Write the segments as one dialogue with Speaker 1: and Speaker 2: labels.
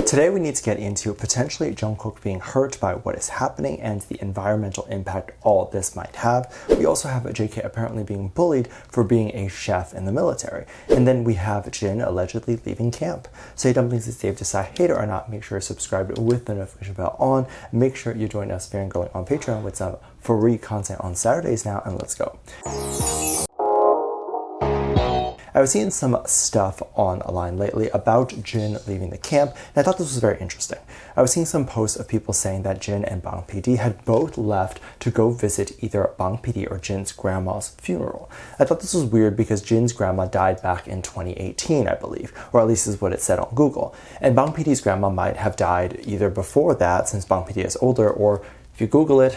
Speaker 1: Today we need to get into potentially Jungkook being hurt by what is happening and the environmental impact all this might have. We also have JK apparently being bullied for being a chef in the military. And then we have Jin allegedly leaving camp. So hey Dumplings, it's Dave. Decide hate it or not, make sure you're subscribed with the notification bell on. Make sure you join us Fangirling on Patreon with some free content on Saturdays now, and let's go. I was seeing some stuff online lately about Jin leaving the camp, and I thought this was very interesting. I was seeing some posts of people saying that Jin and Bang PD had both left to go visit either Bang PD or Jin's grandma's funeral. I thought this was weird because Jin's grandma died back in 2018, I believe, or at least is what it said on Google. And Bang PD's grandma might have died either before that, since Bang PD is older, or if you Google it,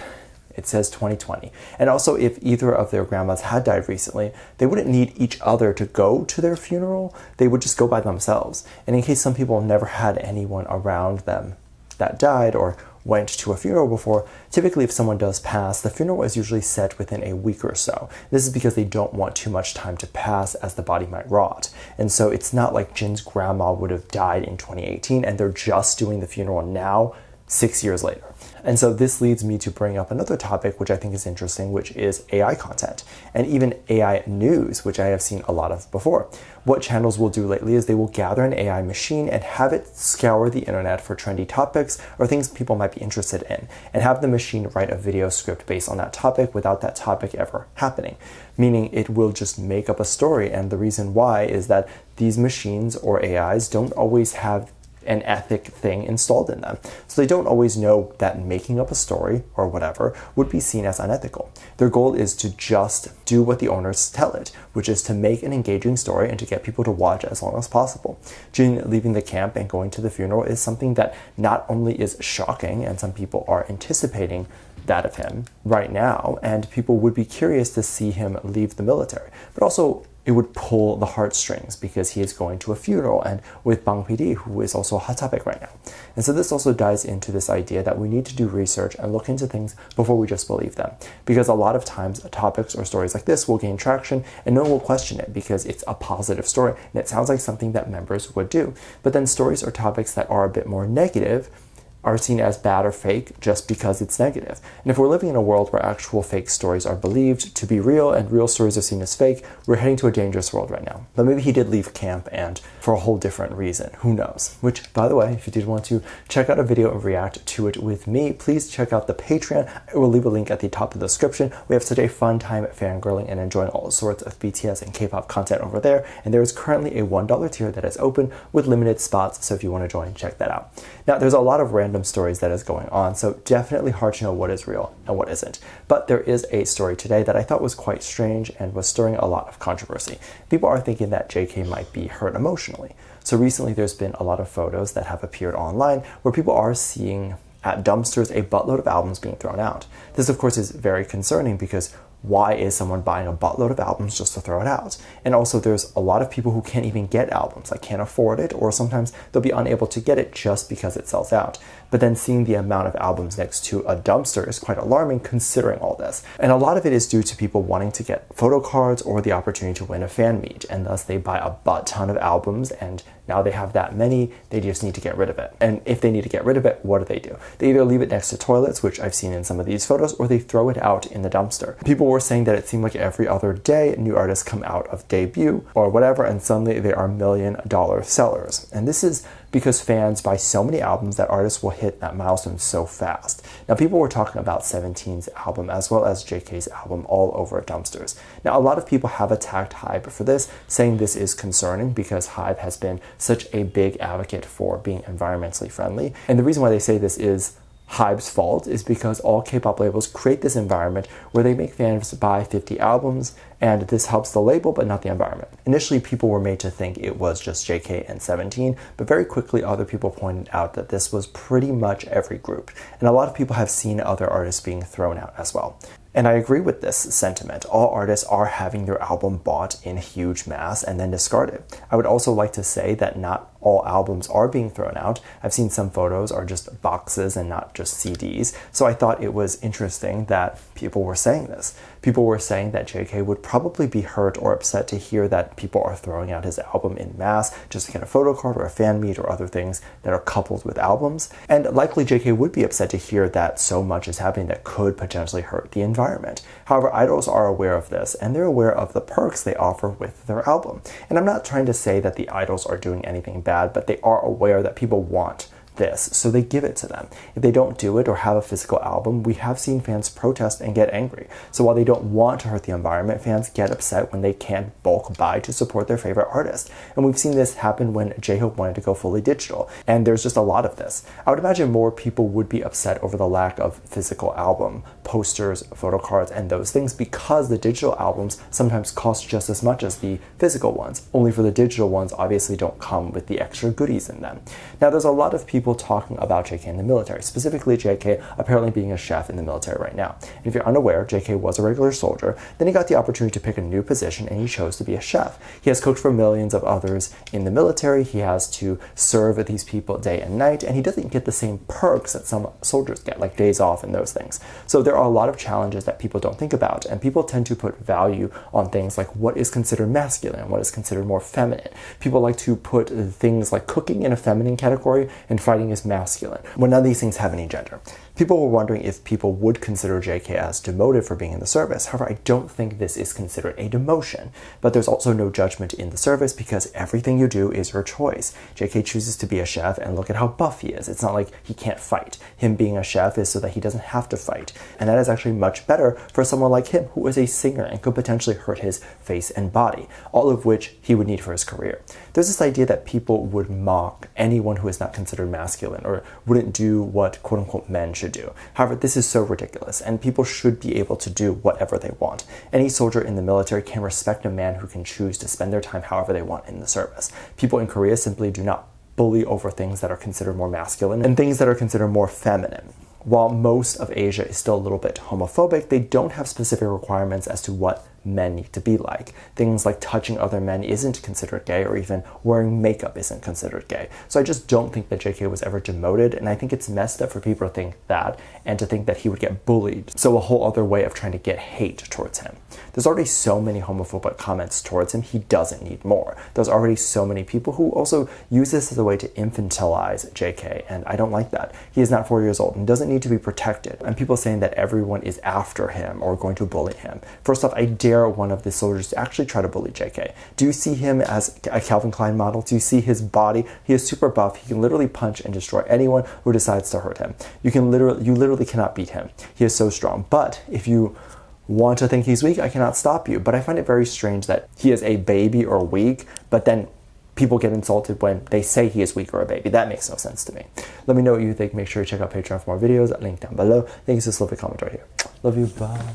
Speaker 1: it says 2020. And also, if either of their grandmas had died recently, they wouldn't need each other to go to their funeral. They would just go by themselves. And in case some people never had anyone around them that died or went to a funeral before, typically if someone does pass, the funeral is usually set within a week or so. This is because they don't want too much time to pass as the body might rot. And so it's not like Jin's grandma would have died in 2018 and they're just doing the funeral now, 6 years later. And so this leads me to bring up another topic which I think is interesting, which is AI content and even AI news, which I have seen a lot of before. What channels will do lately is they will gather an AI machine and have it scour the internet for trendy topics or things people might be interested in, and have the machine write a video script based on that topic without that topic ever happening. Meaning it will just make up a story, and the reason why is that these machines or AIs don't always have an ethic thing installed in them. So they don't always know that making up a story or whatever would be seen as unethical. Their goal is to just do what the owners tell it, which is to make an engaging story and to get people to watch as long as possible. Jin leaving the camp and going to the funeral is something that not only is shocking, and some people are anticipating that of him right now, and people would be curious to see him leave the military, but also it would pull the heartstrings because he is going to a funeral and with Bang PD, who is also a hot topic right now. And so this also dives into this idea that we need to do research and look into things before we just believe them. Because a lot of times topics or stories like this will gain traction and no one will question it because it's a positive story and it sounds like something that members would do. But then stories or topics that are a bit more negative are seen as bad or fake just because it's negative. And if we're living in a world where actual fake stories are believed to be real and real stories are seen as fake, we're heading to a dangerous world right now. But maybe he did leave camp and for a whole different reason, who knows? Which, by the way, if you did want to check out a video and react to it with me, please check out the Patreon. I will leave a link at the top of the description. We have such a fun time fangirling and enjoying all sorts of BTS and K-pop content over there. And there is currently a $1 tier that is open with limited spots. So if you want to join, check that out. Now, there's a lot of random stories that is going on, so definitely hard to know what is real and what isn't. But there is a story today that I thought was quite strange and was stirring a lot of controversy. People are thinking that JK might be hurt emotionally. So recently there's been a lot of photos that have appeared online where people are seeing at dumpsters a buttload of albums being thrown out. This of course is very concerning because why is someone buying a buttload of albums just to throw it out? And also there's a lot of people who can't even get albums, like can't afford it, or sometimes they'll be unable to get it just because it sells out. But then seeing the amount of albums next to a dumpster is quite alarming considering all this. And a lot of it is due to people wanting to get photo cards or the opportunity to win a fan meet, and thus they buy a butt ton of albums, and now they have that many, they just need to get rid of it. And if they need to get rid of it, what do? They either leave it next to toilets, which I've seen in some of these photos, or they throw it out in the dumpster. People were saying that it seemed like every other day new artists come out of debut or whatever, and suddenly they are $1 million sellers. And this is because fans buy so many albums that artists will hit that milestone so fast. Now, people were talking about 17's album as well as JK's album all over dumpsters. Now, a lot of people have attacked HYBE for this, saying this is concerning because HYBE has been such a big advocate for being environmentally friendly. And the reason why they say this is HYBE's fault is because all K-pop labels create this environment where they make fans buy 50 albums, and this helps the label but not the environment. Initially, people were made to think it was just JK and 17, but very quickly other people pointed out that this was pretty much every group, and a lot of people have seen other artists being thrown out as well. And I agree with this sentiment. All artists are having their album bought in huge mass and then discarded. I would also like to say that not all albums are being thrown out. I've seen some photos are just boxes and not just CDs. So I thought it was interesting that people were saying this. People were saying that JK would probably be hurt or upset to hear that people are throwing out his album in mass just to get a photo card or a fan meet or other things that are coupled with albums. And likely JK would be upset to hear that so much is happening that could potentially hurt the environment. However, idols are aware of this and they're aware of the perks they offer with their album. And I'm not trying to say that the idols are doing anything bad, but they are aware that people want this, so they give it to them. If they don't do it or have a physical album, we have seen fans protest and get angry. So while they don't want to hurt the environment, fans get upset when they can't bulk buy to support their favorite artist. And we've seen this happen when J-Hope wanted to go fully digital. And there's just a lot of this. I would imagine more people would be upset over the lack of physical album, posters, photo cards, and those things because the digital albums sometimes cost just as much as the physical ones. Only for the digital ones obviously don't come with the extra goodies in them. Now there's a lot of people talking about JK in the military, specifically JK apparently being a chef in the military right now. And if you're unaware, JK was a regular soldier, then he got the opportunity to pick a new position and he chose to be a chef. He has cooked for millions of others in the military, he has to serve these people day and night, and he doesn't get the same perks that some soldiers get, like days off and those things. So there are a lot of challenges that people don't think about, and people tend to put value on things like what is considered masculine, what is considered more feminine. People like to put things like cooking in a feminine category and fighting is masculine, when none of these things have any gender. People were wondering if people would consider JK as demoted for being in the service. However, I don't think this is considered a demotion, but there's also no judgment in the service because everything you do is your choice. JK chooses to be a chef and look at how buff he is. It's not like he can't fight. Him being a chef is so that he doesn't have to fight. And that is actually much better for someone like him who is a singer and could potentially hurt his face and body, all of which he would need for his career. There's this idea that people would mock anyone who is not considered masculine or wouldn't do what quote-unquote men should do. However, this is so ridiculous, and people should be able to do whatever they want. Any soldier in the military can respect a man who can choose to spend their time however they want in the service. People in Korea simply do not bully over things that are considered more masculine and things that are considered more feminine. While most of Asia is still a little bit homophobic, they don't have specific requirements as to what men need to be like. Things like touching other men isn't considered gay, or even wearing makeup isn't considered gay. So I just don't think that JK was ever demoted, and I think it's messed up for people to think that and to think that he would get bullied. So a whole other way of trying to get hate towards him. There's already so many homophobic comments towards him, he doesn't need more. There's already so many people who also use this as a way to infantilize JK, and I don't like that. He is not 4 years old and doesn't need to be protected. And people saying that everyone is after him or going to bully him. First off, I dare one of the soldiers to actually try to bully JK. Do you see him as a Calvin Klein model? Do you see his body? He is super buff. He can literally punch and destroy anyone who decides to hurt him. You literally cannot beat him. He is so strong. But if you want to think he's weak, I cannot stop you. But I find it very strange that he is a baby or weak, but then people get insulted when they say he is weak or a baby. That makes no sense to me. Let me know what you think. Make sure you check out Patreon for more videos. Link down below. Thank you. Just leave a comment right here. Love you. Bye.